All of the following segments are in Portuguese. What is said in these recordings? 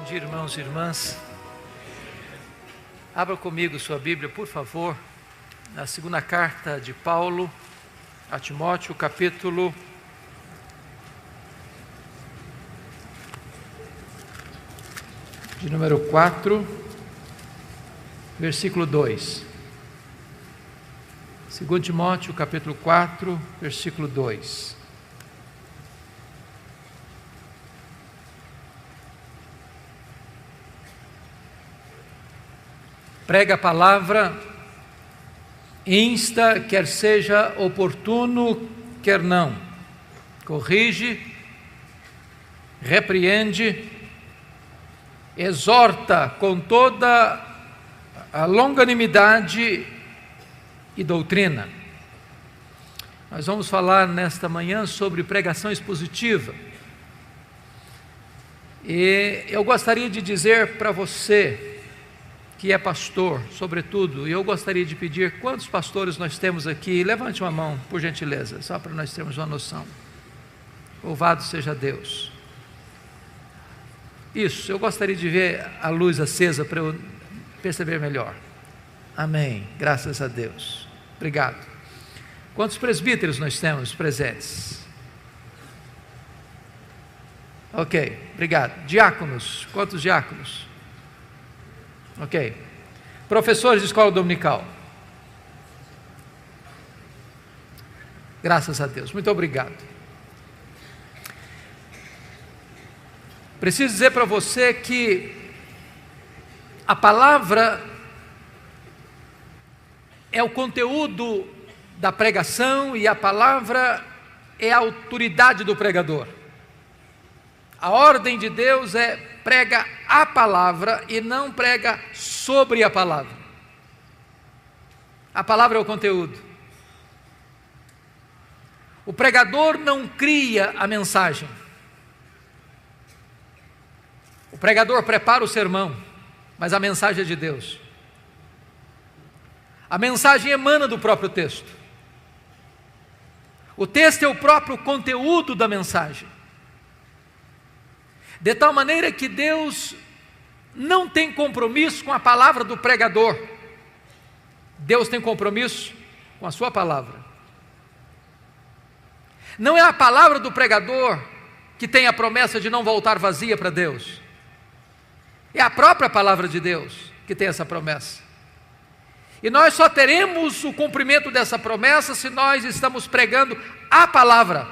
dia, irmãos e irmãs. Abra comigo sua Bíblia, por favor, na segunda carta de Paulo a Timóteo, capítulo de número 4, versículo 2. 2 Timóteo, capítulo 4, versículo 2. Prega a palavra, insta, quer seja oportuno, quer não. Corrige, repreende, exorta com toda a longanimidade e doutrina. Nós vamos falar nesta manhã sobre pregação expositiva. E eu gostaria de dizer para você que é pastor, sobretudo, e eu gostaria de pedir quantos pastores nós temos aqui. Levante uma mão, por gentileza, só para nós termos uma noção. Louvado seja Deus. Isso, eu gostaria de ver a luz acesa para eu perceber melhor. Amém, graças a Deus. Obrigado. Quantos presbíteros nós temos presentes? Ok, obrigado. Diáconos, quantos diáconos? Ok. Professores de escola dominical. Graças a Deus, muito obrigado. Preciso dizer para você que a palavra é o conteúdo da pregação e a palavra é a autoridade do pregador. A ordem de Deus é prega a palavra e não prega sobre a palavra. A palavra é o conteúdo. O pregador não cria a mensagem. O pregador prepara o sermão, mas a mensagem é de Deus. A mensagem emana do próprio texto. O texto é o próprio conteúdo da mensagem. De tal maneira que Deus não tem compromisso com a palavra do pregador. Deus tem compromisso com a sua palavra. Não é a palavra do pregador que tem a promessa de não voltar vazia para Deus. É a própria palavra de Deus que tem essa promessa. E nós só teremos o cumprimento dessa promessa se nós estamos pregando a palavra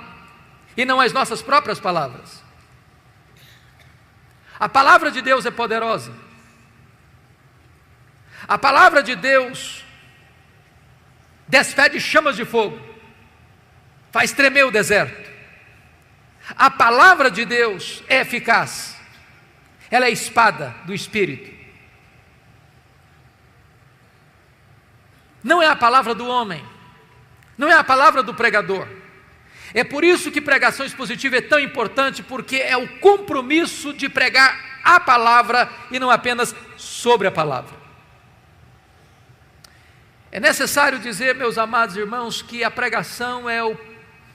e não as nossas próprias palavras. A palavra de Deus é poderosa. A palavra de Deus desfede chamas de fogo, faz tremer o deserto. A palavra de Deus é eficaz. Ela é a espada do Espírito. Não é a palavra do homem, não é a palavra do pregador. É por isso que pregação expositiva é tão importante, porque é o compromisso de pregar a palavra e não apenas sobre a palavra. É necessário dizer, meus amados irmãos, que a pregação é o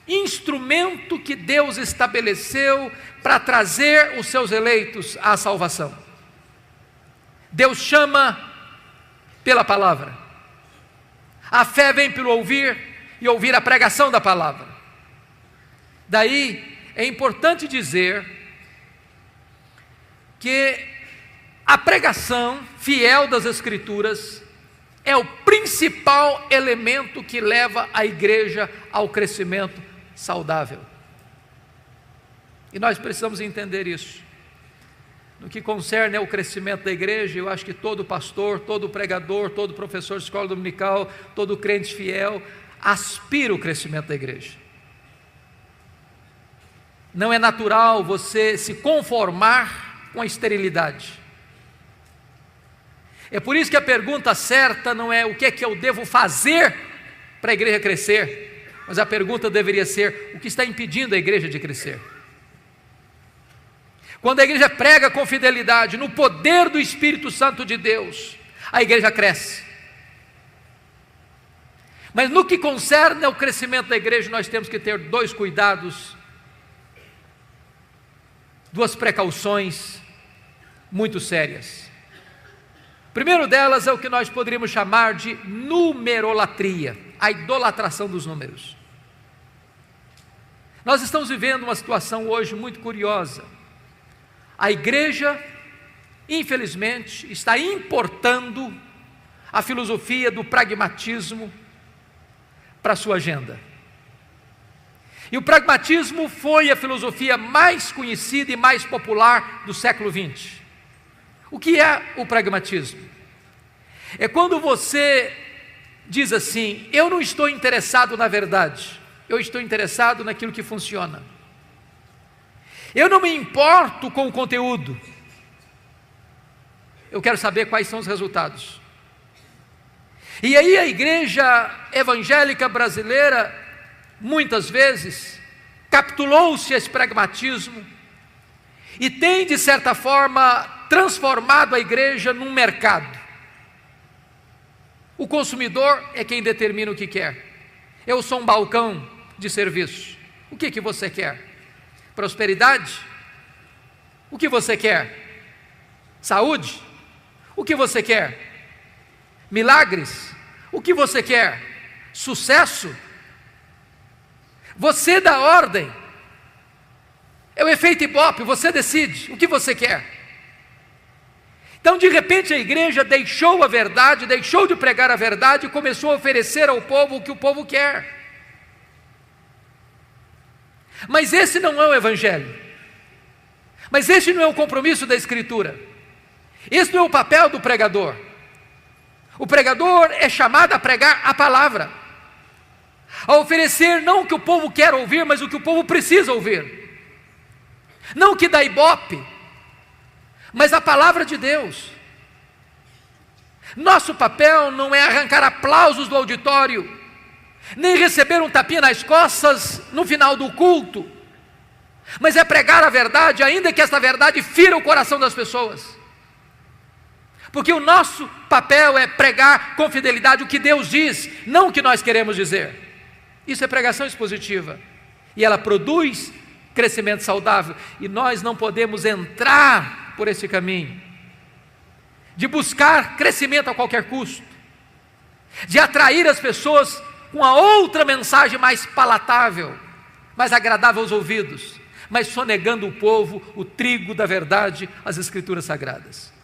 instrumento que Deus estabeleceu para trazer os seus eleitos à salvação. Deus chama pela palavra. A fé vem pelo ouvir e ouvir a pregação da palavra. Daí é importante dizer que a pregação fiel das Escrituras é o principal elemento que leva a igreja ao crescimento saudável. E nós precisamos entender isso. No que concerne ao crescimento da igreja, eu acho que todo pastor, todo pregador, todo professor de escola dominical, todo crente fiel aspira o crescimento da igreja. Não é natural você se conformar com a esterilidade. É por isso que a pergunta certa não é o que é que eu devo fazer para a igreja crescer, mas a pergunta deveria ser: o que está impedindo a igreja de crescer? Quando a igreja prega com fidelidade no poder do Espírito Santo de Deus, a igreja cresce. Mas no que concerne ao crescimento da igreja, nós temos que ter dois cuidados, duas precauções muito sérias. O primeiro delas é o que nós poderíamos chamar de numerolatria, a idolatração dos números. Nós estamos vivendo uma situação hoje muito curiosa. A igreja, infelizmente, está importando a filosofia do pragmatismo para a sua agenda. E o pragmatismo foi a filosofia mais conhecida e mais popular do século XX. O que é o pragmatismo? É quando você diz assim: eu não estou interessado na verdade, eu estou interessado naquilo que funciona. Eu não me importo com o conteúdo, eu quero saber quais são os resultados. E aí a igreja evangélica brasileira, muitas vezes, capitulou-se a esse pragmatismo e tem, de certa forma, transformado a igreja num mercado. O consumidor é quem determina o que quer. Eu sou um balcão de serviço. O que você quer? Prosperidade? O que você quer? Saúde? O que você quer? Milagres? O que você quer? Sucesso? Você dá ordem. É o efeito Ibope, você decide o que você quer. Então, de repente, a igreja deixou a verdade, deixou de pregar a verdade e começou a oferecer ao povo o que o povo quer. Mas esse não é o evangelho. Mas esse não é o compromisso da Escritura. Esse não é o papel do pregador. O pregador é chamado a pregar a palavra, a oferecer não o que o povo quer ouvir, mas o que o povo precisa ouvir. Não o que dá ibope, mas a palavra de Deus. Nosso papel não é arrancar aplausos do auditório, nem receber um tapinha nas costas no final do culto, mas é pregar a verdade, ainda que esta verdade fira o coração das pessoas. Porque o nosso papel é pregar com fidelidade o que Deus diz, não o que nós queremos dizer. Isso é pregação expositiva, e ela produz crescimento saudável, e nós não podemos entrar por esse caminho, de buscar crescimento a qualquer custo, de atrair as pessoas com a outra mensagem mais palatável, mais agradável aos ouvidos, mas sonegando o povo o trigo da verdade, as Escrituras Sagradas.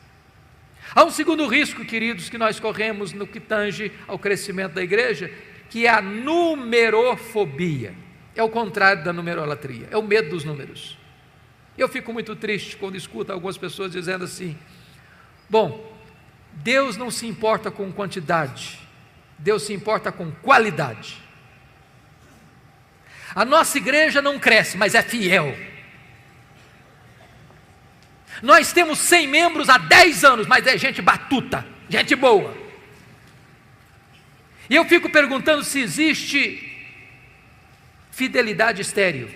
Há um segundo risco, queridos, que nós corremos no que tange ao crescimento da igreja, que é a numerofobia. É o contrário da numerolatria, é o medo dos números. Eu fico muito triste quando escuto algumas pessoas dizendo assim: bom, Deus não se importa com quantidade, Deus se importa com qualidade. A nossa igreja não cresce, mas é fiel. Nós temos 100 membros há 10 anos, mas é gente batuta, gente boa. E eu fico perguntando se existe fidelidade estéril.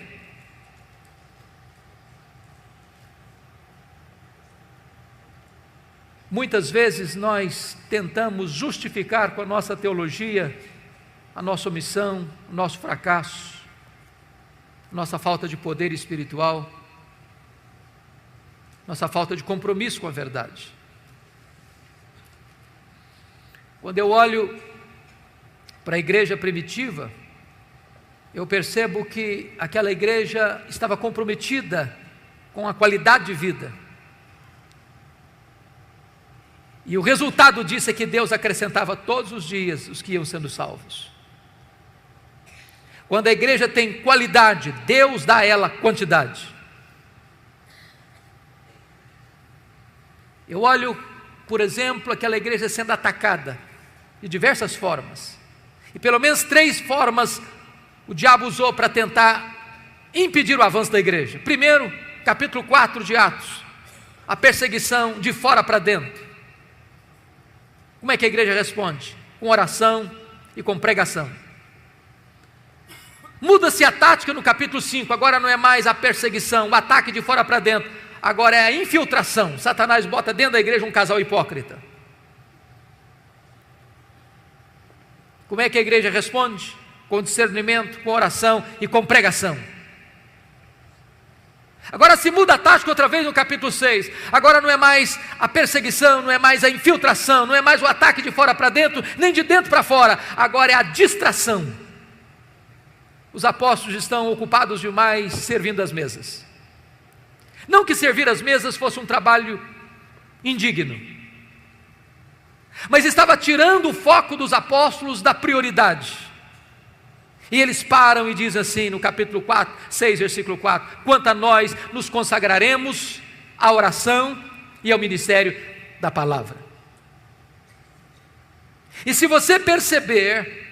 Muitas vezes nós tentamos justificar com a nossa teologia a nossa omissão, o nosso fracasso, nossa falta de poder espiritual, nossa falta de compromisso com a verdade. Quando eu olho para a igreja primitiva, eu percebo que aquela igreja estava comprometida com a qualidade de vida. E o resultado disso é que Deus acrescentava todos os dias os que iam sendo salvos. Quando a igreja tem qualidade, Deus dá a ela quantidade. Eu olho, por exemplo, aquela igreja sendo atacada de diversas formas. E pelo menos 3 formas o diabo usou para tentar impedir o avanço da igreja. Primeiro, capítulo 4 de Atos, a perseguição de fora para dentro. Como é que a igreja responde? Com oração e com pregação. Muda-se a tática no capítulo 5, agora não é mais a perseguição, o ataque de fora para dentro, agora é a infiltração. Satanás bota dentro da igreja um casal hipócrita. Como é que a igreja responde? Com discernimento, com oração e com pregação. Agora se muda a tática outra vez no capítulo 6. Agora não é mais a perseguição, não é mais a infiltração, não é mais o ataque de fora para dentro, nem de dentro para fora. Agora é a distração. Os apóstolos estão ocupados demais servindo as mesas. Não que servir as mesas fosse um trabalho indigno, mas estava tirando o foco dos apóstolos da prioridade. E eles param e dizem assim no capítulo 6, versículo 4: quanto a nós, nos consagraremos à oração e ao ministério da palavra. E se você perceber,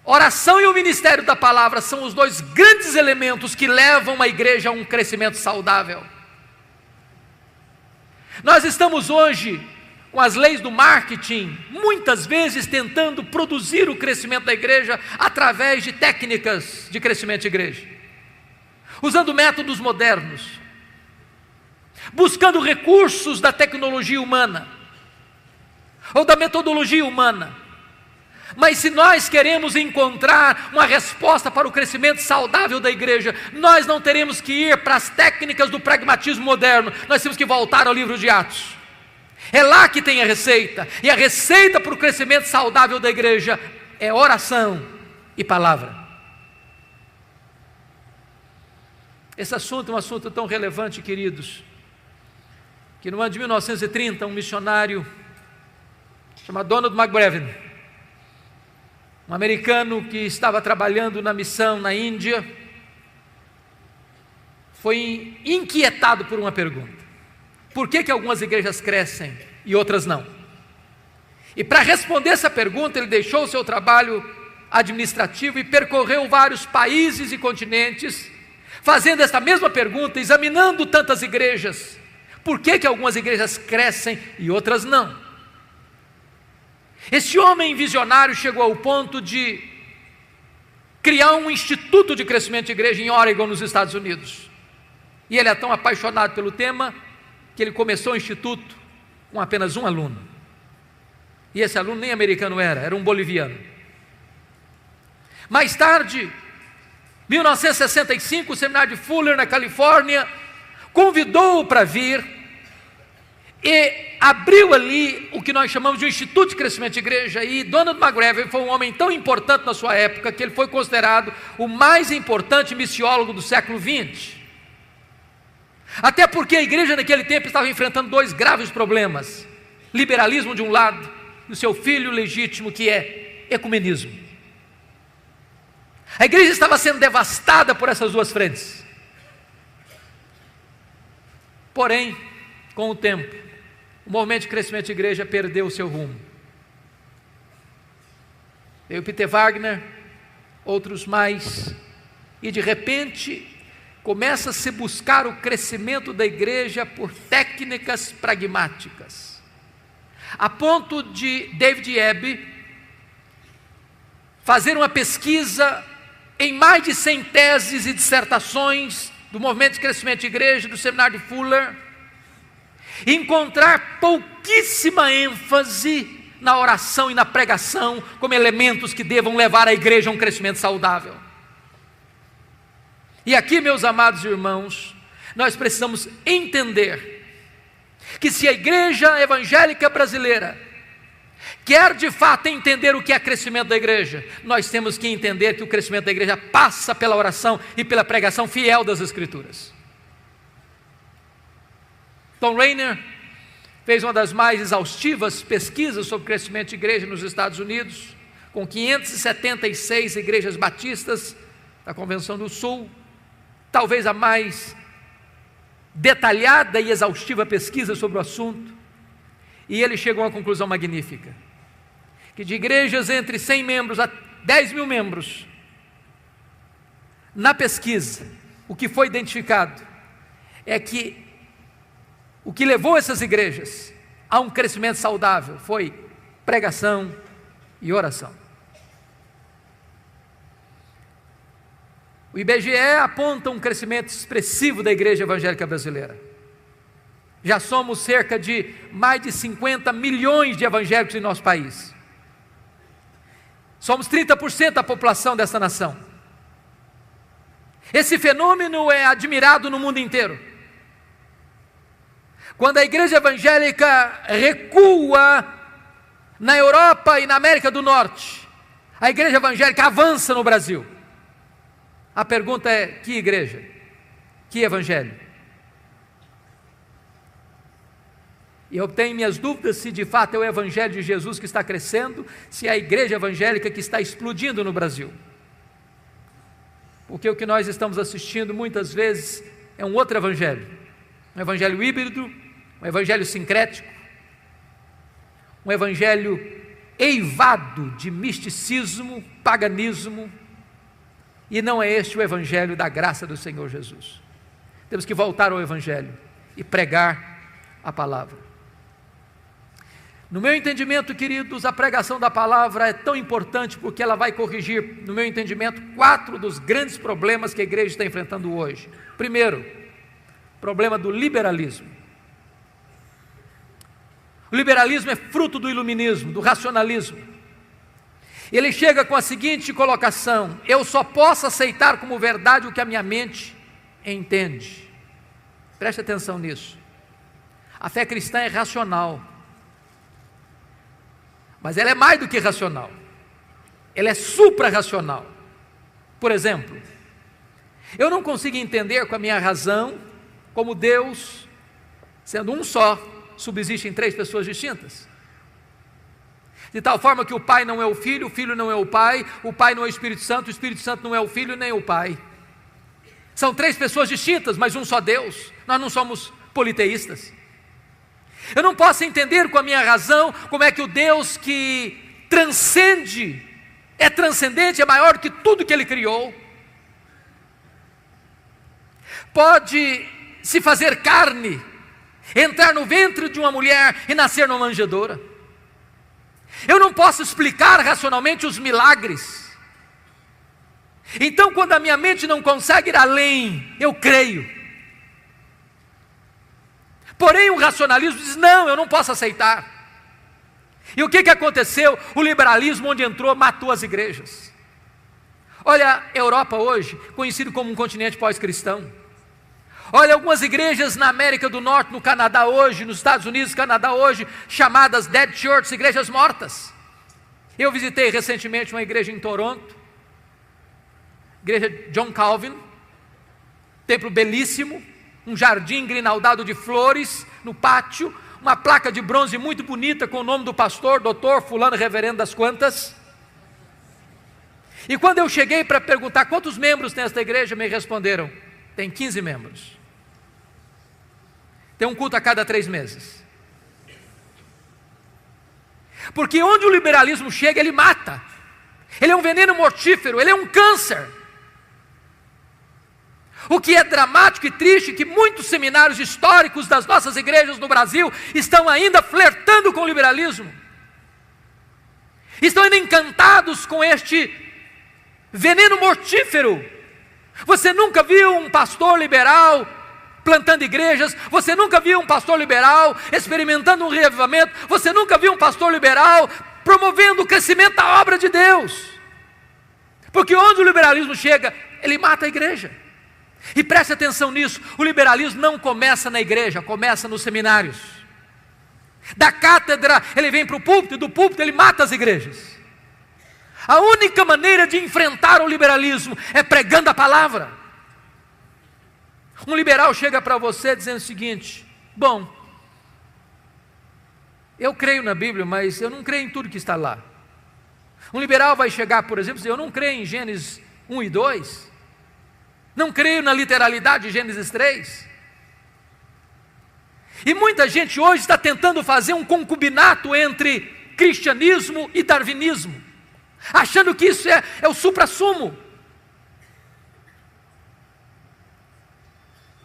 oração e o ministério da palavra são os dois grandes elementos que levam a igreja a um crescimento saudável. Nós estamos hoje com as leis do marketing, muitas vezes tentando produzir o crescimento da igreja através de técnicas de crescimento de igreja, usando métodos modernos, buscando recursos da tecnologia humana, ou da metodologia humana. Mas se nós queremos encontrar uma resposta para o crescimento saudável da igreja, nós não teremos que ir para as técnicas do pragmatismo moderno, nós temos que voltar ao livro de Atos. É lá que tem a receita, e a receita para o crescimento saudável da igreja é oração e palavra. Esse assunto é um assunto tão relevante, queridos, que no ano de 1930, um missionário chamado Donald McBrevin, um americano que estava trabalhando na missão na Índia, foi inquietado por uma pergunta: por que algumas igrejas crescem e outras não? E para responder essa pergunta, ele deixou o seu trabalho administrativo e percorreu vários países e continentes, fazendo esta mesma pergunta, examinando tantas igrejas. Por que algumas igrejas crescem e outras não? Este homem visionário chegou ao ponto de criar um instituto de crescimento de igreja em Oregon, nos Estados Unidos. E ele é tão apaixonado pelo tema que ele começou o instituto com apenas um aluno. E esse aluno nem americano era um boliviano. Mais tarde, 1965, o seminário de Fuller, na Califórnia, convidou-o para vir e abriu ali o que nós chamamos de um Instituto de Crescimento de Igreja. E Donald McBrevin foi um homem tão importante na sua época que ele foi considerado o mais importante missiólogo do século XX. Até porque a igreja naquele tempo estava enfrentando dois graves problemas: liberalismo de um lado e o seu filho legítimo, que é ecumenismo. A igreja estava sendo devastada por essas duas frentes. Porém, com o tempo, o movimento de crescimento de igreja perdeu o seu rumo. Veio Peter Wagner, outros mais, e de repente começa a se buscar o crescimento da igreja por técnicas pragmáticas, a ponto de David Ebb fazer uma pesquisa em mais de 100 teses e dissertações do movimento de crescimento de igreja, do seminário de Fuller, e encontrar pouquíssima ênfase na oração e na pregação como elementos que devam levar a igreja a um crescimento saudável. E aqui, meus amados irmãos, nós precisamos entender que se a igreja evangélica brasileira quer de fato entender o que é crescimento da igreja, nós temos que entender que o crescimento da igreja passa pela oração e pela pregação fiel das Escrituras. Tom Rainer fez uma das mais exaustivas pesquisas sobre crescimento de igreja nos Estados Unidos, com 576 igrejas batistas da Convenção do Sul, talvez a mais detalhada e exaustiva pesquisa sobre o assunto, e ele chegou a uma conclusão magnífica: que de igrejas entre 100 membros a 10 mil membros, na pesquisa, o que foi identificado é que o que levou essas igrejas a um crescimento saudável foi pregação e oração. O IBGE aponta um crescimento expressivo da igreja evangélica brasileira. Já somos cerca de mais de 50 milhões de evangélicos em nosso país. Somos 30% da população dessa nação. Esse fenômeno é admirado no mundo inteiro. Quando a igreja evangélica recua na Europa e na América do Norte, a igreja evangélica avança no Brasil. A pergunta é: que igreja? Que evangelho? E eu tenho minhas dúvidas se de fato é o evangelho de Jesus que está crescendo, se é a igreja evangélica que está explodindo no Brasil. Porque o que nós estamos assistindo muitas vezes é um outro evangelho, um evangelho híbrido, um evangelho sincrético, um evangelho eivado de misticismo, paganismo, e não é este o evangelho da graça do Senhor Jesus. Temos que voltar ao evangelho e pregar a palavra. No meu entendimento, queridos, a pregação da palavra é tão importante porque ela vai corrigir, no meu entendimento, 4 dos grandes problemas que a igreja está enfrentando hoje. Primeiro, problema do liberalismo. O liberalismo é fruto do iluminismo, do racionalismo. Ele chega com a seguinte colocação: eu só posso aceitar como verdade o que a minha mente entende. Preste atenção nisso. A fé cristã é racional, mas ela é mais do que racional, ela é supra-racional. Por exemplo, eu não consigo entender com a minha razão como Deus, sendo um só, subsiste em 3 pessoas distintas. De tal forma que o Pai não é o Filho não é o Pai não é o Espírito Santo não é o Filho nem o Pai. São 3 pessoas distintas, mas um só Deus. Nós não somos politeístas. Eu não posso entender com a minha razão como é que o Deus que transcende, é transcendente, é maior que tudo que Ele criou, pode se fazer carne, entrar no ventre de uma mulher e nascer numa manjedoura. Eu não posso explicar racionalmente os milagres. Então, quando a minha mente não consegue ir além, eu creio. Porém, o racionalismo diz: não, eu não posso aceitar. E o que aconteceu? O liberalismo, onde entrou, matou as igrejas. Olha a Europa hoje, conhecido como um continente pós-cristão. Olha algumas igrejas na América do Norte, no Canadá hoje, nos Estados Unidos, Canadá hoje, chamadas Dead Church, igrejas mortas. Eu visitei recentemente uma igreja em Toronto, igreja John Calvin, templo belíssimo, um jardim grinaldado de flores no pátio, uma placa de bronze muito bonita com o nome do pastor, doutor fulano reverendo das quantas. E quando eu cheguei para perguntar quantos membros tem esta igreja, me responderam: tem 15 membros. Tem um culto a cada 3 meses. Porque onde o liberalismo chega, ele mata. Ele é um veneno mortífero, ele é um câncer. O que é dramático e triste é que muitos seminários históricos das nossas igrejas no Brasil estão ainda flertando com o liberalismo. Estão ainda encantados com este veneno mortífero. Você nunca viu um pastor liberal plantando igrejas, você nunca viu um pastor liberal experimentando um reavivamento, você nunca viu um pastor liberal promovendo o crescimento da obra de Deus. Porque onde o liberalismo chega, ele mata a igreja. E preste atenção nisso, o liberalismo não começa na igreja, começa nos seminários. Da cátedra ele vem para o púlpito, e do púlpito ele mata as igrejas. A única maneira de enfrentar o liberalismo é pregando a palavra. Um liberal chega para você dizendo o seguinte: bom, eu creio na Bíblia, mas eu não creio em tudo que está lá. Um liberal vai chegar, por exemplo, e dizer: eu não creio em Gênesis 1 e 2, não creio na literalidade de Gênesis 3. E muita gente hoje está tentando fazer um concubinato entre cristianismo e darwinismo, achando que isso é o suprassumo.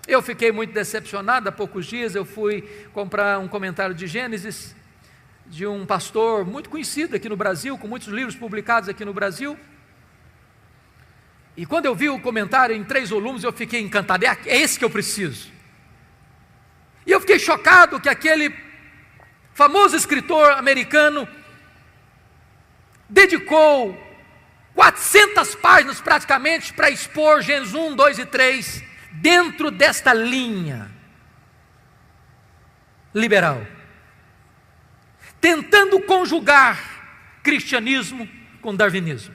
Eu fiquei muito decepcionado. Há poucos dias eu fui comprar um comentário de Gênesis, de um pastor muito conhecido aqui no Brasil, com muitos livros publicados aqui no Brasil. E quando eu vi o comentário em 3 volumes, eu fiquei encantado. É esse que eu preciso. E eu fiquei chocado que aquele famoso escritor americano dedicou 400 páginas praticamente para expor Gênesis 1, 2 e 3 dentro desta linha liberal, tentando conjugar cristianismo com darwinismo.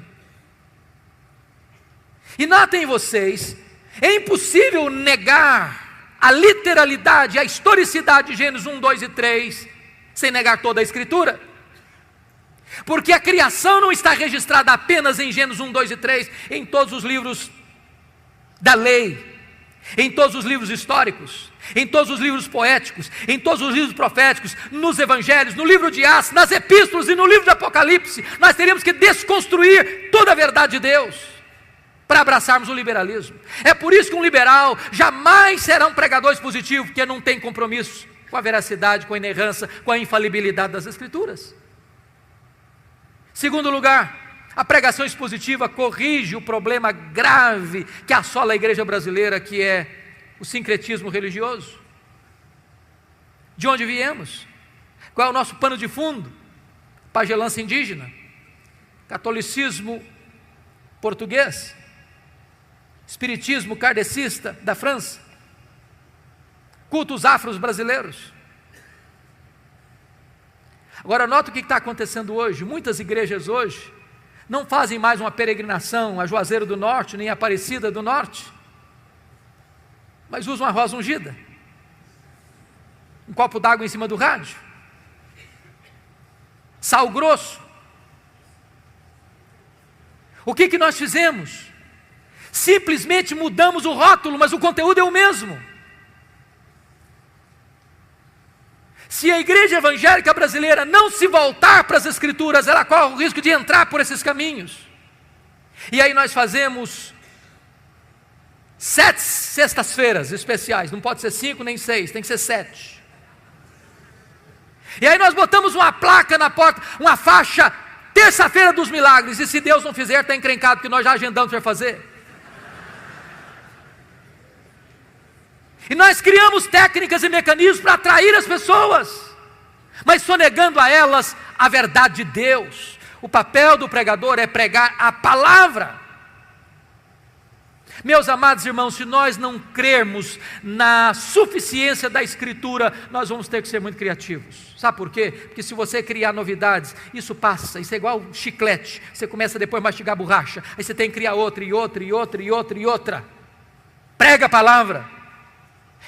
E notem vocês, é impossível negar a literalidade, a historicidade de Gênesis 1, 2 e 3, sem negar toda a Escritura. Porque a criação não está registrada apenas em Gênesis 1, 2 e 3, em todos os livros da lei, em todos os livros históricos, em todos os livros poéticos, em todos os livros proféticos, nos evangelhos, no livro de Atos, nas epístolas e no livro de Apocalipse. Nós teríamos que desconstruir toda a verdade de Deus para abraçarmos o liberalismo. É por isso que um liberal jamais será um pregador expositivo, porque não tem compromisso com a veracidade, com a inerrância, com a infalibilidade das Escrituras. Segundo lugar, a pregação expositiva corrige o problema grave que assola a igreja brasileira, que é o sincretismo religioso. De onde viemos? Qual é o nosso pano de fundo? Pagelança indígena, catolicismo português, espiritismo kardecista da França, cultos afros brasileiros. Agora nota o que está acontecendo hoje. Muitas igrejas hoje não fazem mais uma peregrinação a Juazeiro do Norte, nem a Aparecida do Norte, mas usam a rosa ungida, um copo d'água em cima do rádio, sal grosso. O que nós fizemos? Simplesmente mudamos o rótulo, mas o conteúdo é o mesmo. Se a igreja evangélica brasileira não se voltar para as Escrituras, ela corre o risco de entrar por esses caminhos. E aí nós fazemos 7 sextas-feiras especiais, não pode ser 5 nem 6, tem que ser 7. E aí nós botamos uma placa na porta, uma faixa, terça-feira dos milagres, e se Deus não fizer, está encrencado, que nós já agendamos para fazer. E nós criamos técnicas e mecanismos para atrair as pessoas, mas sonegando a elas a verdade de Deus. O papel do pregador é pregar a palavra. Meus amados irmãos, se nós não crermos na suficiência da Escritura, nós vamos ter que ser muito criativos. Sabe por quê? Porque se você criar novidades, isso passa, isso é igual chiclete. Você começa depois a mastigar borracha, aí você tem que criar outra, e outra, e outra, e outra, e outra. Prega a palavra.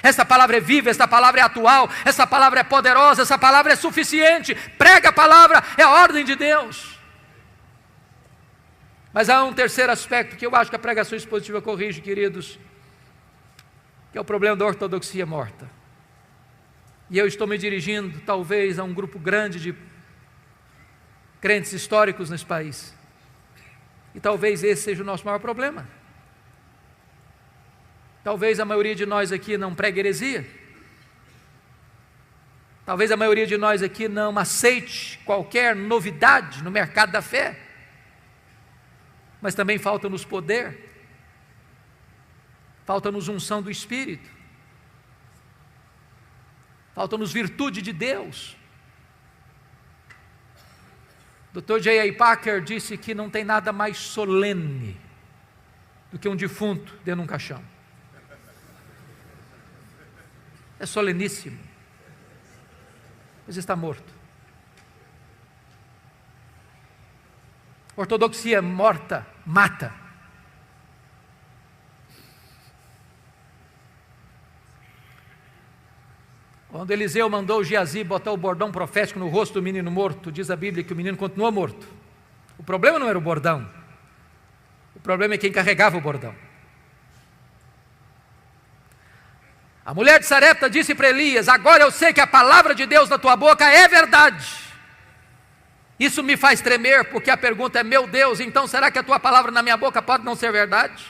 Essa palavra é viva, essa palavra é atual, essa palavra é poderosa, essa palavra é suficiente. Prega a palavra, é a ordem de Deus. Mas há um terceiro aspecto que eu acho que a pregação expositiva corrige, queridos, que é o problema da ortodoxia morta. E eu estou me dirigindo talvez a um grupo grande de crentes históricos nesse país, e talvez esse seja o nosso maior problema. Talvez a maioria de nós aqui não pregue heresia. Talvez a maioria de nós aqui não aceite qualquer novidade no mercado da fé. Mas também falta-nos poder, falta-nos unção do Espírito, falta-nos virtude de Deus. Dr. J.I. Packer disse que não tem nada mais solene do que um defunto dentro de um caixão. É soleníssimo, mas está morto. Ortodoxia morta mata. Quando Eliseu mandou Geazi botar o bordão profético no rosto do menino morto, diz a Bíblia que o menino continuou morto. O problema não era o bordão, o problema é quem carregava o bordão. A mulher de Sarepta disse para Elias: agora eu sei que a palavra de Deus na tua boca é verdade. Isso me faz tremer, porque a pergunta é: meu Deus, então será que a tua palavra na minha boca pode não ser verdade?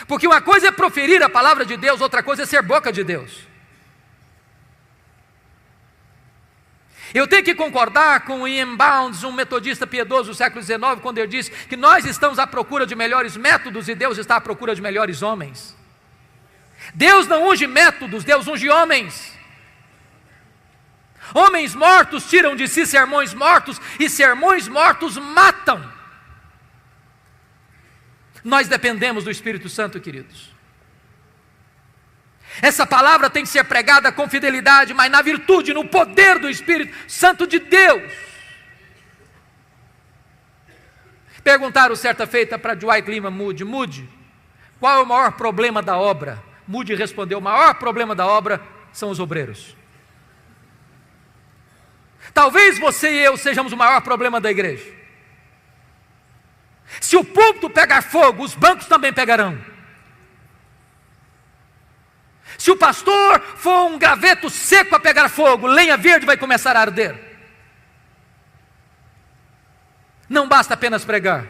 Porque uma coisa é proferir a palavra de Deus, outra coisa é ser boca de Deus. Eu tenho que concordar com Ian Bounds, um metodista piedoso do século XIX, quando ele disse que nós estamos à procura de melhores métodos e Deus está à procura de melhores homens. Deus não unge métodos, Deus unge homens. Homens mortos tiram de si sermões mortos, e sermões mortos matam. Nós dependemos do Espírito Santo, queridos. Essa palavra tem que ser pregada com fidelidade, mas na virtude, no poder do Espírito Santo de Deus. Perguntaram certa feita para Dwight Lyman Moody: Moody, qual é o maior problema da obra? Moody respondeu: o maior problema da obra são os obreiros. Talvez você e eu sejamos o maior problema da igreja. Se o púlpito pegar fogo, os bancos também pegarão. Se o pastor for um graveto seco a pegar fogo, lenha verde vai começar a arder. Não basta apenas pregar,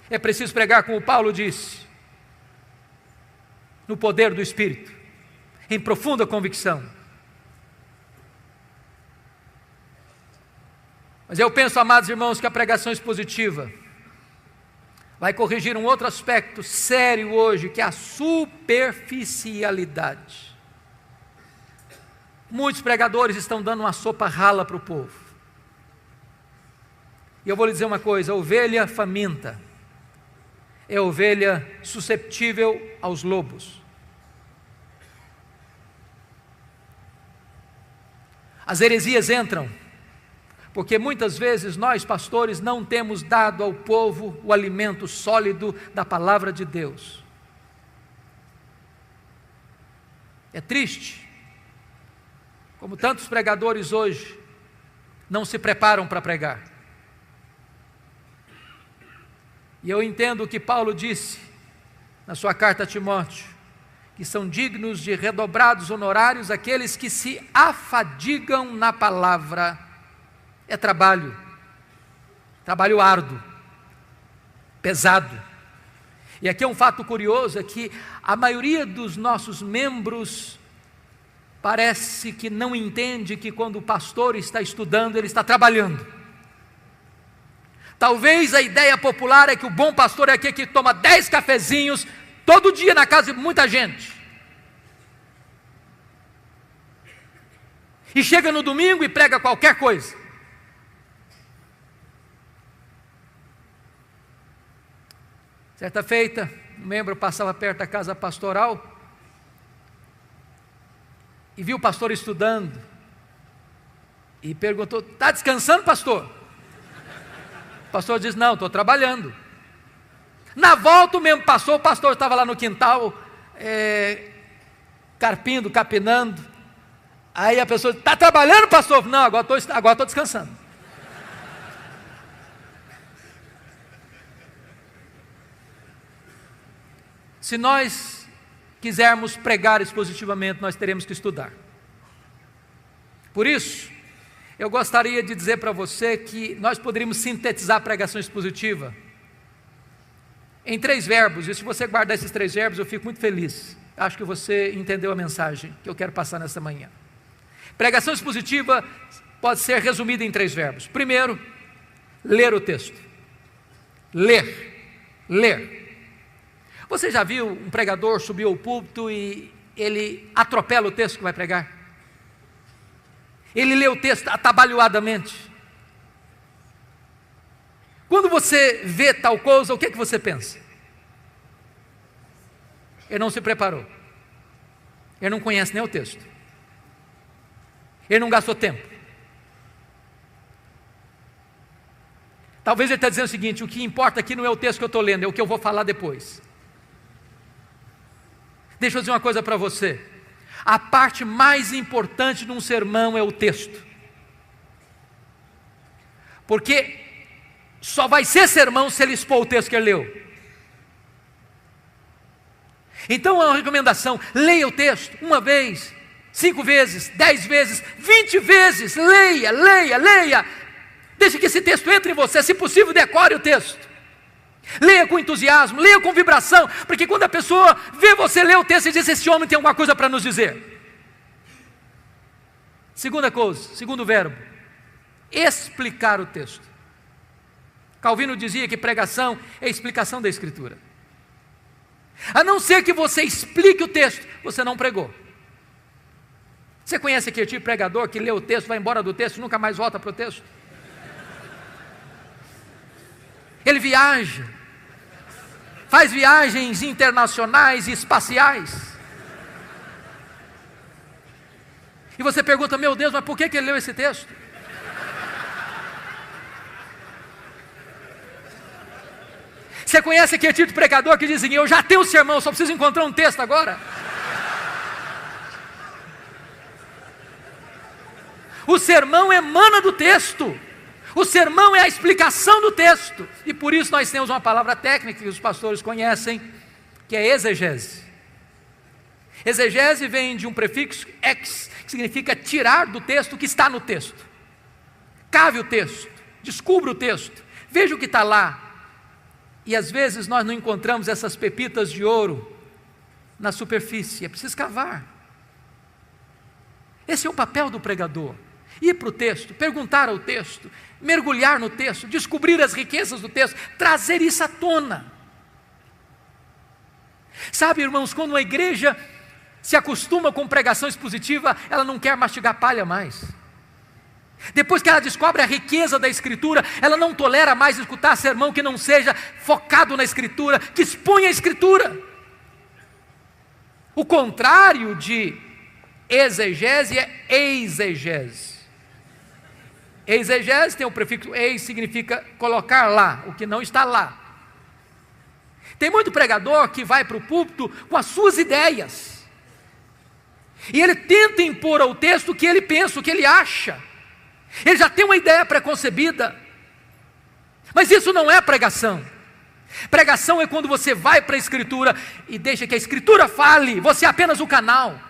é preciso pregar como Paulo disse, no poder do Espírito, em profunda convicção. Mas eu penso, amados irmãos, que a pregação expositiva vai corrigir um outro aspecto sério hoje, que é a superficialidade. Muitos pregadores estão dando uma sopa rala para o povo. E eu vou lhe dizer uma coisa: a ovelha faminta é a ovelha susceptível aos lobos. As heresias entram porque muitas vezes nós, pastores, não temos dado ao povo o alimento sólido da palavra de Deus. É triste, como tantos pregadores hoje não se preparam para pregar. E eu entendo o que Paulo disse na sua carta a Timóteo, que são dignos de redobrados honorários aqueles que se afadigam na palavra. É trabalho árduo, pesado. E aqui é um fato curioso, é que a maioria dos nossos membros parece que não entende que quando o pastor está estudando, ele está trabalhando. Talvez a ideia popular é que o bom pastor é aquele que toma 10 cafezinhos todo dia na casa de muita gente. E chega no domingo e prega qualquer coisa. Certa feita, um membro passava perto da casa pastoral e viu o pastor estudando e perguntou: está descansando, pastor? O pastor disse: não, estou trabalhando. Na volta o mesmo passou, o pastor estava lá no quintal, carpindo, capinando. Aí a pessoa: está trabalhando, pastor? Não, agora estou descansando. Se nós quisermos pregar expositivamente, nós teremos que estudar. Por isso, eu gostaria de dizer para você que nós poderíamos sintetizar a pregação expositiva em 3 verbos, e se você guardar esses 3 verbos, eu fico muito feliz. Acho que você entendeu a mensagem que eu quero passar nessa manhã. Pregação expositiva pode ser resumida em 3 verbos. Primeiro, ler o texto. Ler. Você já viu um pregador subir ao púlpito e ele atropela o texto que vai pregar? Ele lê o texto atabalhoadamente. Quando você vê tal coisa, o que você pensa? Ele não se preparou. Ele não conhece nem o texto. Ele não gastou tempo. Talvez ele está dizendo o seguinte: o que importa aqui não é o texto que eu estou lendo, é o que eu vou falar depois. Deixa eu dizer uma coisa para você: a parte mais importante de um sermão é o texto, porque só vai ser sermão se ele expor o texto que ele leu. Então é uma recomendação: leia o texto 1 vez, 5 vezes, 10 vezes, 20 vezes, leia, deixe que esse texto entre em você, se possível decore o texto. Leia com entusiasmo, leia com vibração, porque quando a pessoa vê você ler o texto e diz: esse homem tem alguma coisa para nos dizer. Segunda coisa, segundo verbo, explicar o texto. Calvino dizia que pregação é explicação da Escritura. A não ser que você explique o texto, você não pregou. Você conhece aquele tipo de pregador que lê o texto, vai embora do texto, nunca mais volta para o texto? Ele viaja, faz viagens internacionais e espaciais. E você pergunta, meu Deus, mas por que ele leu esse texto? Você conhece aquele tipo de pregador que diz assim, eu já tenho o sermão, só preciso encontrar um texto agora? O sermão emana do texto. O sermão é a explicação do texto. E por isso nós temos uma palavra técnica que os pastores conhecem, que é exegese. Exegese vem de um prefixo ex, que significa tirar do texto o que está no texto. Cave o texto, descubra o texto, veja o que está lá. E às vezes nós não encontramos essas pepitas de ouro na superfície, é preciso cavar. Esse é o papel do pregador. Ir para o texto, perguntar ao texto, mergulhar no texto, descobrir as riquezas do texto, trazer isso à tona. Sabe, irmãos, quando uma igreja se acostuma com pregação expositiva, ela não quer mastigar palha mais. Depois que ela descobre a riqueza da Escritura, ela não tolera mais escutar sermão que não seja focado na Escritura, que exponha a Escritura. O contrário de exegese é exegese. Exegese tem o prefixo ex, significa colocar lá, o que não está lá. Tem muito pregador que vai para o púlpito com as suas ideias. E ele tenta impor ao texto o que ele pensa, o que ele acha. Ele já tem uma ideia preconcebida. Mas isso não é pregação. Pregação é quando você vai para a Escritura e deixa que a Escritura fale. Você é apenas o canal.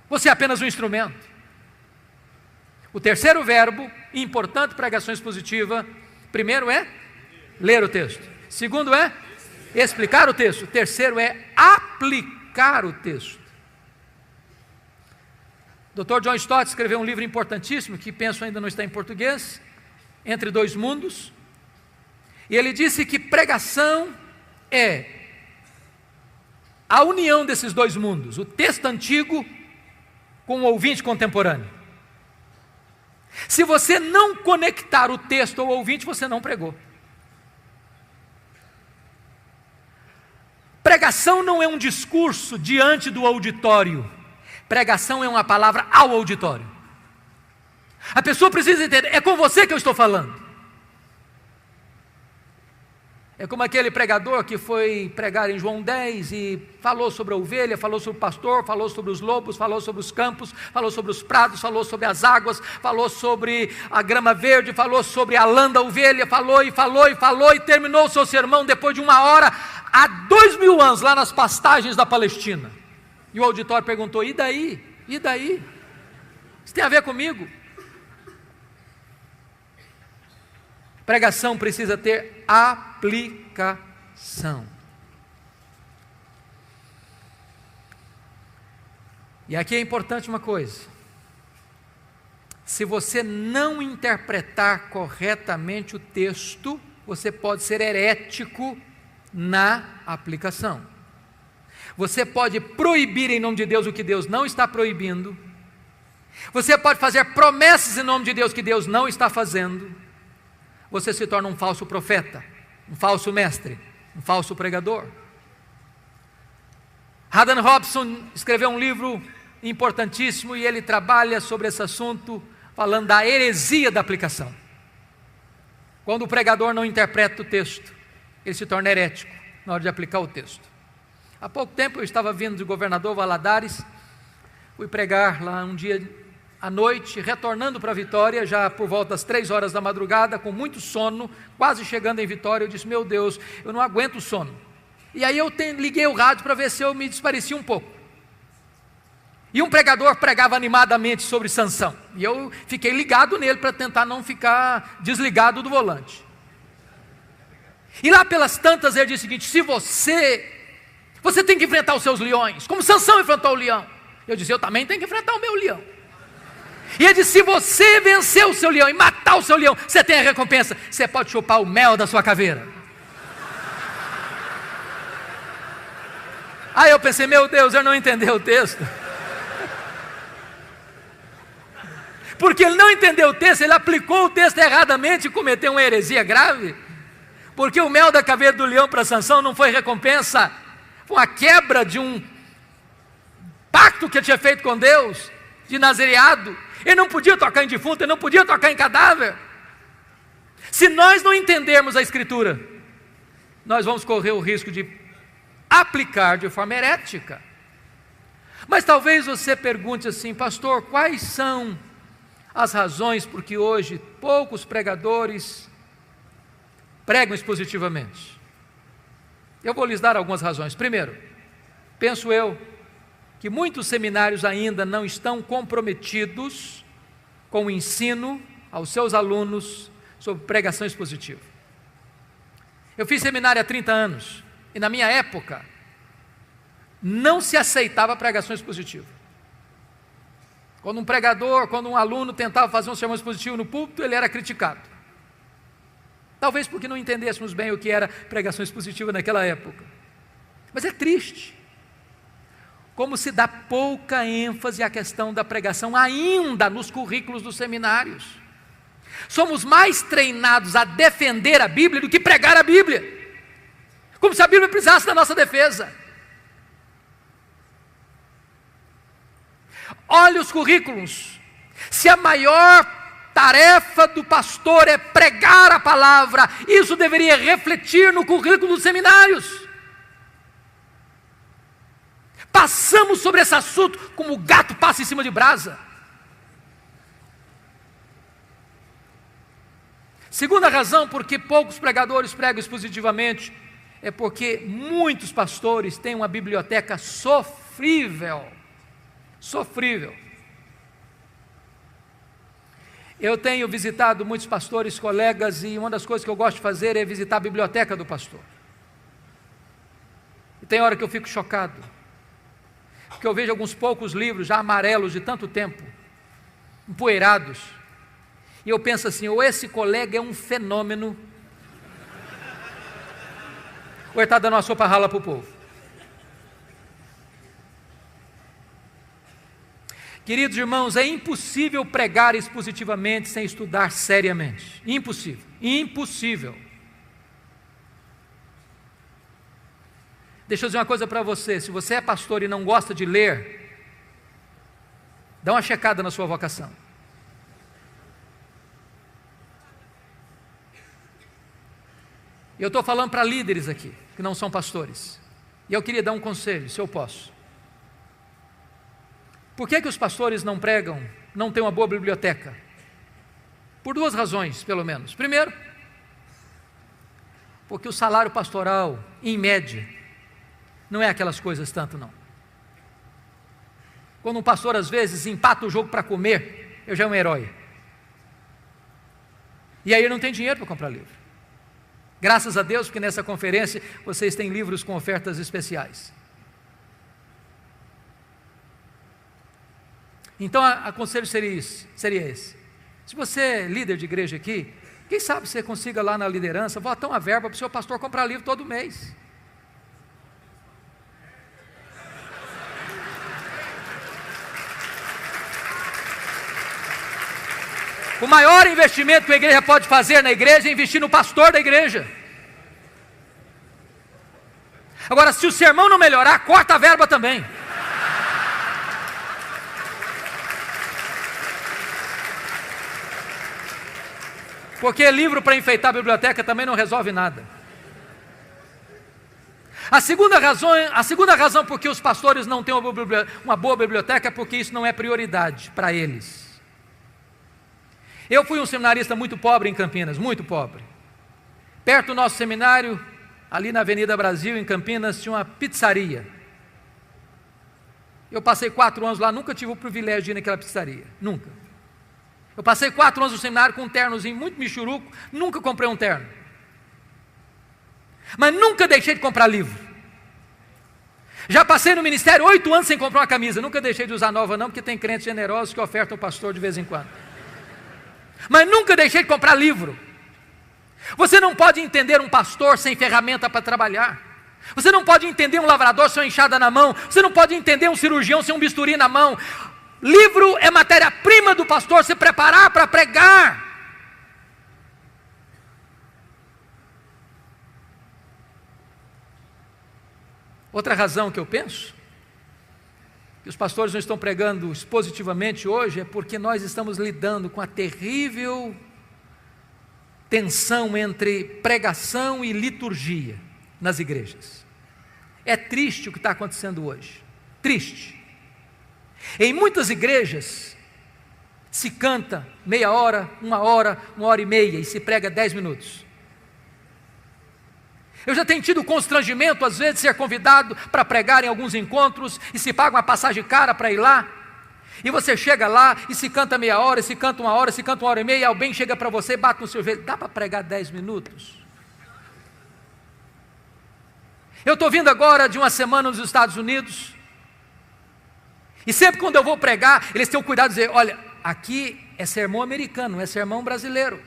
Você é apenas um instrumento. O terceiro verbo, importante pregação expositiva, primeiro é ler o texto. Segundo é explicar o texto. O terceiro é aplicar o texto. Dr. John Stott escreveu um livro importantíssimo, que penso ainda não está em português, Entre Dois Mundos, e ele disse que pregação é a união desses dois mundos, o texto antigo com o ouvinte contemporâneo. Se você não conectar o texto ao ouvinte, você não pregou. Pregação não é um discurso diante do auditório. Pregação é uma palavra ao auditório. A pessoa precisa entender, é com você que eu estou falando. É como aquele pregador que foi pregar em João 10 e falou sobre a ovelha, falou sobre o pastor, falou sobre os lobos, falou sobre os campos, falou sobre os prados, falou sobre as águas, falou sobre a grama verde, falou sobre a lã da ovelha, falou e terminou o seu sermão depois de 1 hora, há 2000 anos, lá nas pastagens da Palestina. E o auditório perguntou, e daí? E daí? Isso tem a ver comigo? Pregação precisa ter aplicação. E aqui é importante uma coisa. Se você não interpretar corretamente o texto, você pode ser herético na aplicação. Você pode proibir em nome de Deus o que Deus não está proibindo. Você pode fazer promessas em nome de Deus que Deus não está fazendo. Você se torna um falso profeta, um falso mestre, um falso pregador. Haddon Robson escreveu um livro importantíssimo e ele trabalha sobre esse assunto, falando da heresia da aplicação. Quando o pregador não interpreta o texto, ele se torna herético na hora de aplicar o texto. Há pouco tempo eu estava vindo de Governador Valadares, fui pregar lá um dia à noite, retornando para Vitória, já por volta das 3 horas da madrugada, com muito sono, quase chegando em Vitória, eu disse, meu Deus, eu não aguento o sono. E aí eu liguei o rádio para ver se eu me desparecia um pouco. E um pregador pregava animadamente sobre Sansão, e eu fiquei ligado nele para tentar não ficar desligado do volante. E lá pelas tantas ele disse o seguinte, se você tem que enfrentar os seus leões, como Sansão enfrentou o leão. Eu disse, eu também tenho que enfrentar o meu leão. E ele disse, se você vencer o seu leão e matar o seu leão, você tem a recompensa, você pode chupar o mel da sua caveira. Aí eu pensei, meu Deus, eu não entendi o texto. Porque ele não entendeu o texto, ele aplicou o texto erradamente e cometeu uma heresia grave. Porque o mel da caveira do leão para Sansão não foi recompensa, foi uma quebra de um pacto que ele tinha feito com Deus, de nazereado. Ele não podia tocar em defunto, ele não podia tocar em cadáver. Se nós não entendermos a Escritura, nós vamos correr o risco de aplicar de forma herética. Mas talvez você pergunte assim: pastor, quais são as razões por que hoje poucos pregadores pregam expositivamente? Eu vou lhes dar algumas razões. Primeiro, penso eu que muitos seminários ainda não estão comprometidos com o ensino aos seus alunos sobre pregação expositiva. Eu fiz seminário há 30 anos e na minha época não se aceitava pregação expositiva. Quando um aluno tentava fazer um sermão expositivo no púlpito, ele era criticado. Talvez porque não entendêssemos bem o que era pregação expositiva naquela época. Mas é triste como se dá pouca ênfase à questão da pregação ainda nos currículos dos seminários. Somos mais treinados a defender a Bíblia do que pregar a Bíblia, como se a Bíblia precisasse da nossa defesa. Olhe os currículos. Se a maior tarefa do pastor é pregar a palavra, isso deveria refletir no currículo dos seminários. Passamos sobre esse assunto como o gato passa em cima de brasa. Segunda razão por que poucos pregadores pregam expositivamente é porque muitos pastores têm uma biblioteca sofrível. Eu tenho visitado muitos pastores, colegas, e uma das coisas que eu gosto de fazer é visitar a biblioteca do pastor. E tem hora que eu fico chocado, porque eu vejo alguns poucos livros já amarelos de tanto tempo, empoeirados, e eu penso assim: ou esse colega é um fenômeno, ou ele está dando uma sopa rala para o povo. Queridos irmãos, é impossível pregar expositivamente sem estudar seriamente. Impossível. Deixa eu dizer uma coisa para você: se você é pastor e não gosta de ler, dá uma checada na sua vocação. Eu estou falando para líderes aqui, que não são pastores, e eu queria dar um conselho, se eu posso. Por que os pastores não pregam, não têm uma boa biblioteca? Por duas razões, pelo menos. Primeiro, porque o salário pastoral, em média, não é aquelas coisas tanto não. Quando um pastor às vezes empata o jogo para comer, eu já é um herói. E aí ele não tem dinheiro para comprar livro. Graças a Deus, porque nessa conferência vocês têm livros com ofertas especiais. Então, o conselho seria esse. Se você é líder de igreja aqui, quem sabe você consiga lá na liderança botar uma verba para o seu pastor comprar livro todo mês. O maior investimento que a igreja pode fazer na igreja é investir no pastor da igreja. Agora, se o sermão não melhorar, corta a verba também. Porque livro para enfeitar a biblioteca também não resolve nada. A segunda razão por que os pastores não têm uma boa biblioteca é porque isso não é prioridade para eles. Eu fui um seminarista muito pobre em Campinas, muito pobre. Perto do nosso seminário, ali na Avenida Brasil, em Campinas, tinha uma pizzaria. Eu passei 4 anos lá, nunca tive o privilégio de ir naquela pizzaria, nunca. Eu passei 4 anos no seminário com um ternozinho muito michuruco, nunca comprei um terno. Mas nunca deixei de comprar livro. Já passei no ministério 8 anos sem comprar uma camisa, nunca deixei de usar nova não, porque tem crentes generosos que ofertam ao pastor de vez em quando. Mas nunca deixei de comprar livro. Você não pode entender um pastor sem ferramenta para trabalhar. Você não pode entender um lavrador sem uma enxada na mão. Você não pode entender um cirurgião sem um bisturi na mão. Livro é matéria-prima do o pastor se preparar para pregar. Outra razão que eu penso que os pastores não estão pregando expositivamente hoje é porque nós estamos lidando com a terrível tensão entre pregação e liturgia nas igrejas. É triste o que está acontecendo hoje, triste. Em muitas igrejas se canta meia hora, 1h30 e se prega 10 minutos. Eu já tenho tido constrangimento, às vezes, de ser convidado para pregar em alguns encontros e se paga uma passagem cara para ir lá. E você chega lá e se canta meia hora, se canta 1h, se canta 1h30 e alguém chega para você e bate no seu joelho. Dá para pregar 10 minutos? Eu estou vindo agora de uma semana nos Estados Unidos e sempre quando eu vou pregar, eles têm o cuidado de dizer, olha, aqui é sermão americano, não é sermão brasileiro.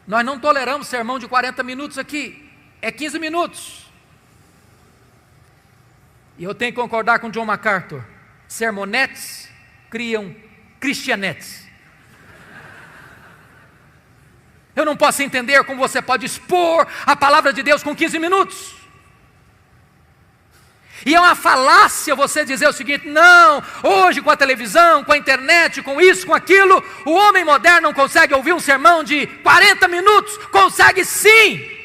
Nós não toleramos sermão de 40 minutos aqui. É 15 minutos. E eu tenho que concordar com John MacArthur. Sermonetes criam cristianetes. Eu não posso entender como você pode expor a palavra de Deus com 15 minutos. E é uma falácia você dizer o seguinte, não, hoje com a televisão, com a internet, com isso, com aquilo, o homem moderno não consegue ouvir um sermão de 40 minutos. Consegue sim.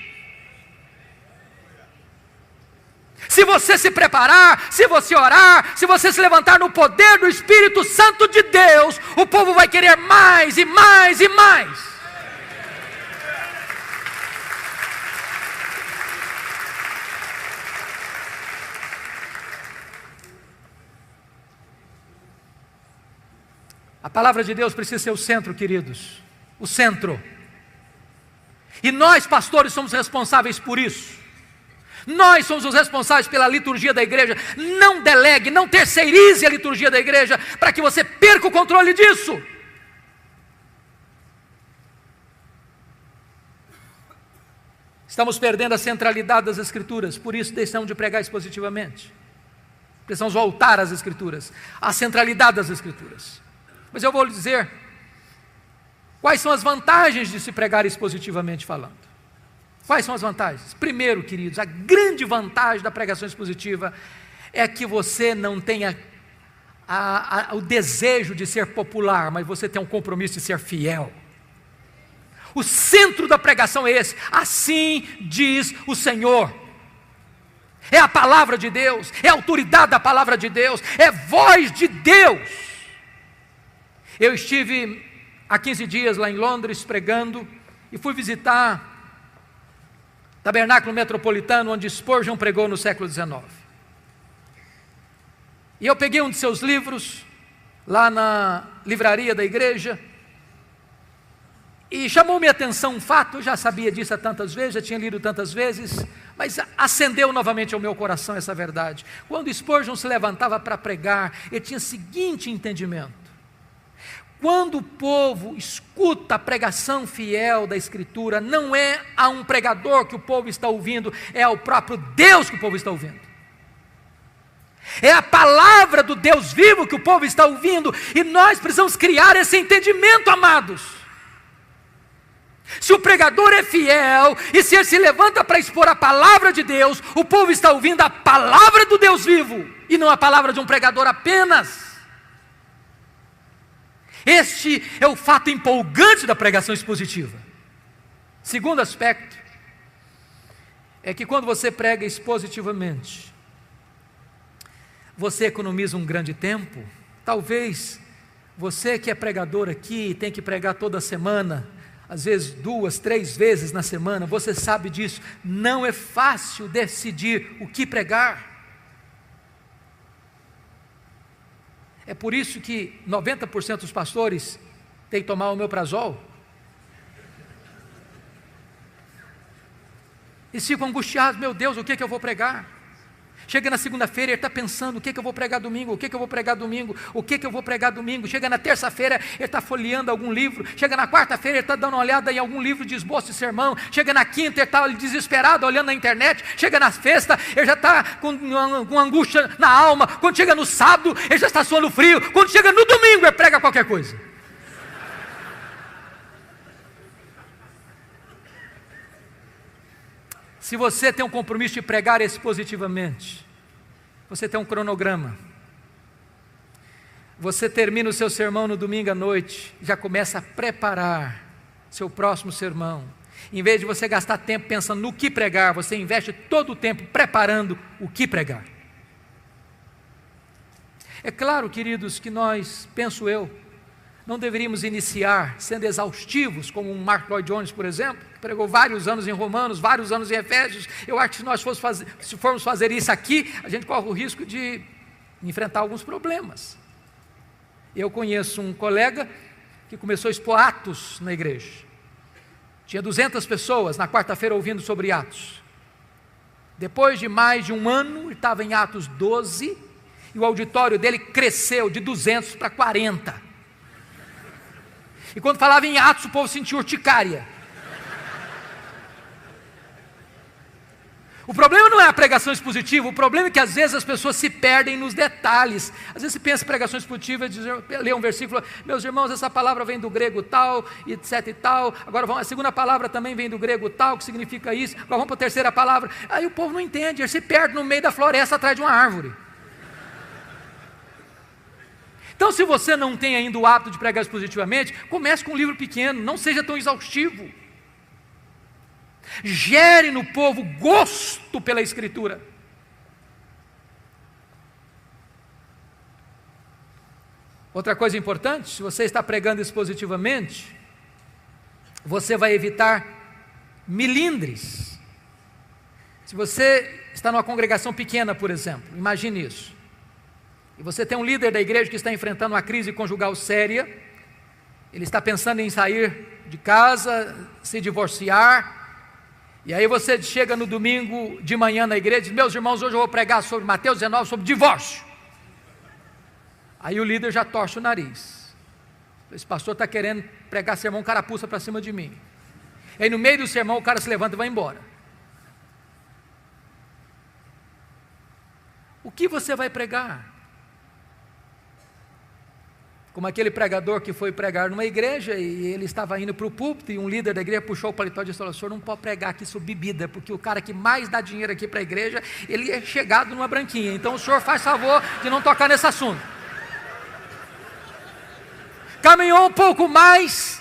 Se você se preparar, se você orar, se você se levantar no poder do Espírito Santo de Deus, o povo vai querer mais e mais e mais. A palavra de Deus precisa ser o centro, queridos, o centro. E nós, pastores, somos responsáveis por isso. Nós somos os responsáveis pela liturgia da igreja. Não delegue, não terceirize a liturgia da igreja para que você perca o controle disso. Estamos perdendo a centralidade das Escrituras, por isso deixamos de pregar expositivamente. Precisamos voltar às Escrituras, à centralidade das Escrituras. Mas eu vou lhe dizer quais são as vantagens de se pregar expositivamente falando. Quais são as vantagens? Primeiro, queridos, a grande vantagem da pregação expositiva é que você não tenha o desejo de ser popular, mas você tem um compromisso de ser fiel. O centro da pregação é esse, assim diz o Senhor. É a palavra de Deus, é a autoridade da palavra de Deus, é voz de Deus. Eu estive há 15 dias lá em Londres pregando e fui visitar Tabernáculo Metropolitano, onde Spurgeon pregou no século XIX. E eu peguei um de seus livros, lá na livraria da igreja, e chamou minha atenção um fato, eu já sabia disso há tantas vezes, já tinha lido tantas vezes, mas acendeu novamente ao meu coração essa verdade. Quando Spurgeon se levantava para pregar, ele tinha o seguinte entendimento: quando o povo escuta a pregação fiel da Escritura, não é a um pregador que o povo está ouvindo, é ao próprio Deus que o povo está ouvindo. É a palavra do Deus vivo que o povo está ouvindo, e nós precisamos criar esse entendimento, amados. Se o pregador é fiel, e se ele se levanta para expor a palavra de Deus, o povo está ouvindo a palavra do Deus vivo, e não a palavra de um pregador apenas. Este é o fato empolgante da pregação expositiva. Segundo aspecto, é que quando você prega expositivamente, você economiza um grande tempo. Talvez você que é pregador aqui, tem que pregar toda semana, às vezes 2, 3 vezes na semana, você sabe disso, não é fácil decidir o que pregar. É por isso que 90% dos pastores têm que tomar o omeprazol. Eles ficam angustiados, meu Deus, o que eu vou pregar? Chega na segunda-feira, ele está pensando, o que eu vou pregar domingo? O que eu vou pregar domingo? O que eu vou pregar domingo? Chega na terça-feira, ele está folheando algum livro. Chega na quarta-feira, ele está dando uma olhada em algum livro de esboço de sermão. Chega na quinta, ele está desesperado, olhando na internet. Chega na sexta, ele já está com angústia na alma. Quando chega no sábado, ele já está suando frio. Quando chega no domingo, ele prega qualquer coisa. Se você tem um compromisso de pregar expositivamente, você tem um cronograma. Você termina o seu sermão no domingo à noite, já começa a preparar seu próximo sermão. Em vez de você gastar tempo pensando no que pregar, você investe todo o tempo preparando o que pregar. É claro, queridos, que nós, penso eu, não deveríamos iniciar sendo exaustivos, como um Mark Lloyd Jones, por exemplo, que pregou vários anos em Romanos, vários anos em Efésios. Eu acho que se nós formos fazer isso aqui, a gente corre o risco de enfrentar alguns problemas. Eu conheço um colega que começou a expor Atos na igreja. Tinha 200 pessoas na quarta-feira ouvindo sobre Atos. Depois de mais de um ano, ele estava em Atos 12, e o auditório dele cresceu de 200 para 40. E quando falava em Atos, o povo sentia urticária. O problema não é a pregação expositiva, o problema é que às vezes as pessoas se perdem nos detalhes. Às vezes se pensa em pregação expositiva, lê um versículo, meus irmãos, essa palavra vem do grego tal, etc e tal, agora a segunda palavra também vem do grego tal, que significa isso, agora vamos para a terceira palavra. Aí o povo não entende, ele se perde no meio da floresta atrás de uma árvore. Então, se você não tem ainda o hábito de pregar expositivamente, comece com um livro pequeno, não seja tão exaustivo. Gere no povo gosto pela Escritura. Outra coisa importante, se você está pregando expositivamente, você vai evitar milindres. Se você está numa congregação pequena, por exemplo, imagine isso. E você tem um líder da igreja que está enfrentando uma crise conjugal séria, ele está pensando em sair de casa, se divorciar, e aí você chega no domingo de manhã na igreja e diz, meus irmãos, hoje eu vou pregar sobre Mateus 19, sobre divórcio. Aí o líder já torce o nariz. Esse pastor está querendo pregar sermão carapuça para cima de mim. Aí no meio do sermão o cara se levanta e vai embora. O que você vai pregar? Como aquele pregador que foi pregar numa igreja e ele estava indo para o púlpito e um líder da igreja puxou o paletó e disse, o senhor não pode pregar aqui sobre bebida, porque o cara que mais dá dinheiro aqui para a igreja, ele é chegado numa branquinha, então o senhor faz favor de não tocar nesse assunto. Caminhou um pouco mais,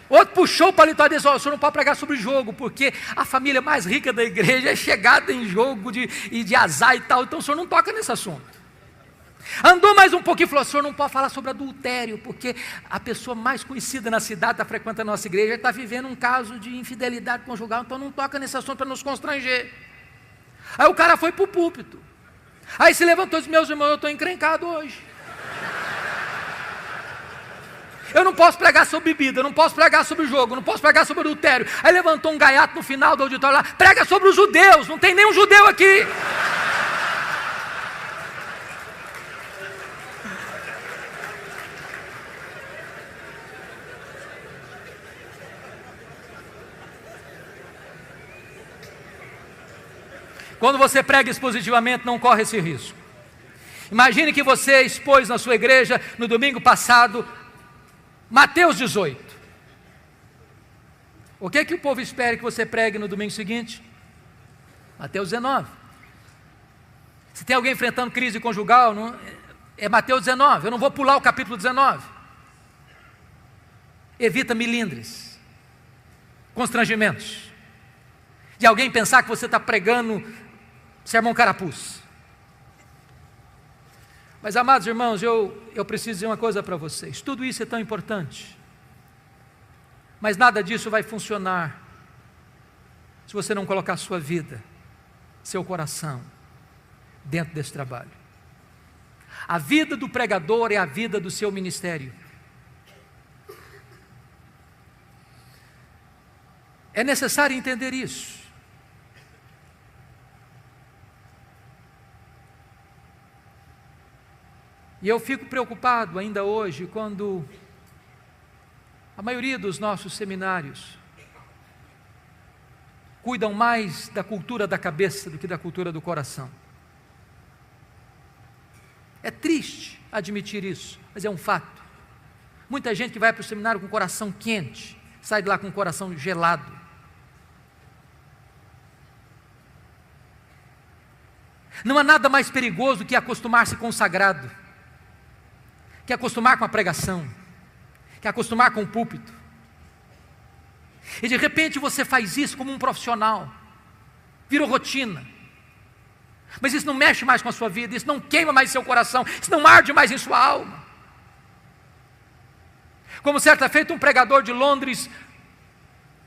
outro puxou o paletó e disse, o senhor não pode pregar sobre jogo, porque a família mais rica da igreja é chegada em jogo de azar e tal, então o senhor não toca nesse assunto. Andou mais um pouquinho e falou, o senhor não pode falar sobre adultério, porque a pessoa mais conhecida na cidade está frequentando a nossa igreja, está vivendo um caso de infidelidade conjugal, então não toca nesse assunto para nos constranger. Aí o cara foi para o púlpito, aí se levantou e disse, meus irmãos, eu estou encrencado hoje. Eu não posso pregar sobre bebida, eu não posso pregar sobre jogo, eu não posso pregar sobre adultério. Aí levantou um gaiato no final do auditório lá, prega sobre os judeus, não tem nenhum judeu aqui. Quando você prega expositivamente, não corre esse risco. Imagine que você expôs na sua igreja, no domingo passado, Mateus 18. O que o povo espera que você pregue no domingo seguinte? Mateus 19. Se tem alguém enfrentando crise conjugal, é Mateus 19. Eu não vou pular o capítulo 19. Evita milindres, constrangimentos, de alguém pensar que você está pregando sermão carapuz. Mas, amados irmãos, eu preciso dizer uma coisa para vocês. Tudo isso é tão importante, mas nada disso vai funcionar se você não colocar sua vida, seu coração dentro desse trabalho. A vida do pregador é a vida do seu ministério. É necessário entender isso. E eu fico preocupado ainda hoje quando a maioria dos nossos seminários cuidam mais da cultura da cabeça do que da cultura do coração. É triste admitir isso, mas é um fato. Muita gente que vai para o seminário com o coração quente, sai de lá com o coração gelado. Não há nada mais perigoso que acostumar-se com o sagrado, que acostumar com a pregação, que acostumar com o púlpito. E de repente você faz isso como um profissional, virou rotina. Mas isso não mexe mais com a sua vida, isso não queima mais seu coração, isso não arde mais em sua alma. Como certa feita um pregador de Londres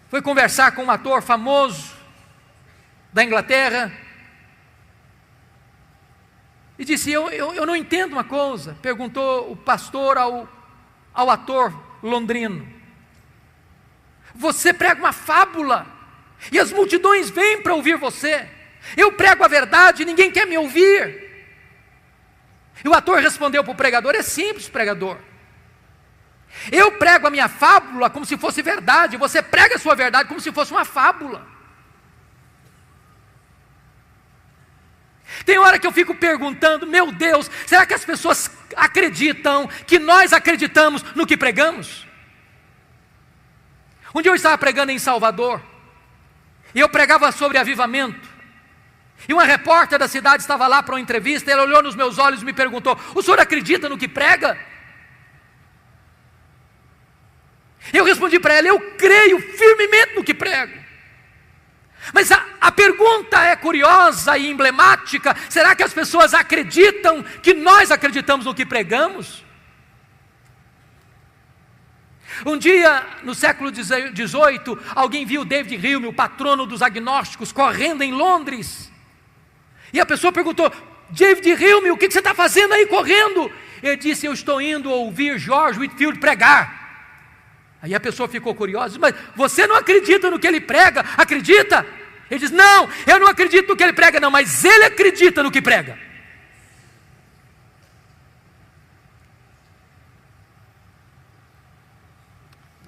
foi conversar com um ator famoso da Inglaterra e disse: eu não entendo uma coisa. Perguntou o pastor ao ator londrino: você prega uma fábula e as multidões vêm para ouvir você. Eu prego a verdade e ninguém quer me ouvir. E o ator respondeu para o pregador: é simples, pregador. Eu prego a minha fábula como se fosse verdade, você prega a sua verdade como se fosse uma fábula. Tem hora que eu fico perguntando: meu Deus, será que as pessoas acreditam que nós acreditamos no que pregamos? Um dia eu estava pregando em Salvador, e eu pregava sobre avivamento, e uma repórter da cidade estava lá para uma entrevista. Ela olhou nos meus olhos e me perguntou: o senhor acredita no que prega? Eu respondi para ela: eu creio firmemente no que prego. Mas a pergunta é curiosa e emblemática: será que as pessoas acreditam que nós acreditamos no que pregamos? Um dia, no século XVIII, alguém viu David Hume, o patrono dos agnósticos, correndo em Londres. E a pessoa perguntou: David Hume, o que você está fazendo aí correndo? Ele disse: eu estou indo ouvir George Whitefield pregar. Aí a pessoa ficou curiosa: mas você não acredita no que ele prega? Acredita? Ele diz: não, eu não acredito no que ele prega não, mas ele acredita no que prega.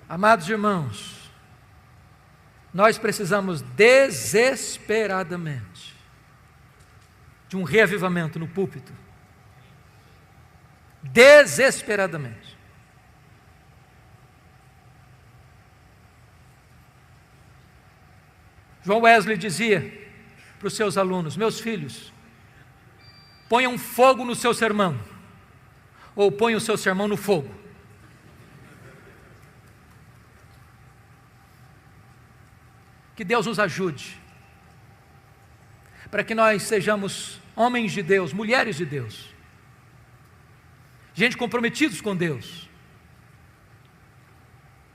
Amados irmãos, nós precisamos desesperadamente de um reavivamento no púlpito. Desesperadamente. João Wesley dizia para os seus alunos: meus filhos, ponham fogo no seu sermão, ou ponham o seu sermão no fogo. Que Deus nos ajude, para que nós sejamos homens de Deus, mulheres de Deus, gente comprometidos com Deus,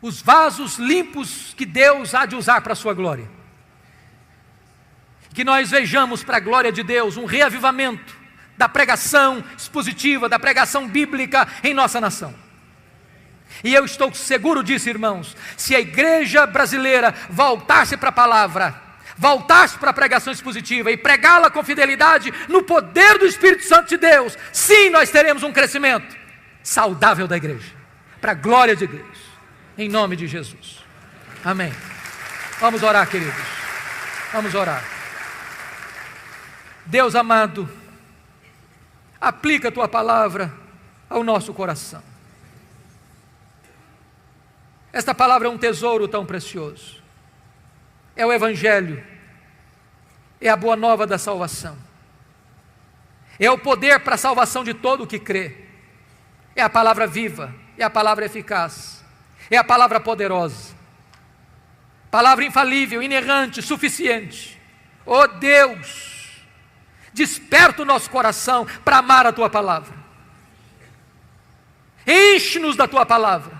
os vasos limpos que Deus há de usar para a sua glória. Que nós vejamos para a glória de Deus um reavivamento da pregação expositiva, da pregação bíblica em nossa nação. E eu estou seguro disso, irmãos: se a igreja brasileira voltar-se para a palavra, voltar-se para a pregação expositiva e pregá-la com fidelidade no poder do Espírito Santo de Deus, sim, nós teremos um crescimento saudável da igreja, para a glória de Deus, em nome de Jesus. Amém. Vamos orar, queridos. Vamos orar. Deus amado, aplica a tua palavra ao nosso coração. Esta palavra é um tesouro tão precioso. É o Evangelho, é a boa nova da salvação, é o poder para a salvação de todo o que crê, é a palavra viva, é a palavra eficaz, é a palavra poderosa, palavra infalível, inerrante, suficiente. Oh Deus, desperta o nosso coração para amar a tua palavra, enche-nos da tua palavra,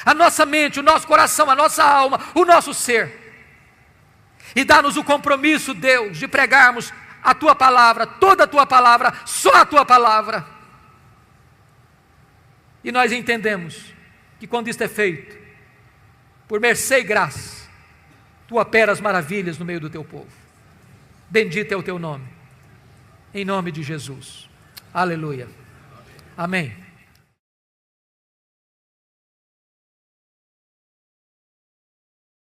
a nossa mente, o nosso coração, a nossa alma, o nosso ser, e dá-nos o compromisso, Deus, de pregarmos a tua palavra, toda a tua palavra, só a tua palavra. E nós entendemos que quando isto é feito, por mercê e graça, tu operas maravilhas no meio do teu povo. Bendito é o teu nome, em nome de Jesus. Aleluia. Amém.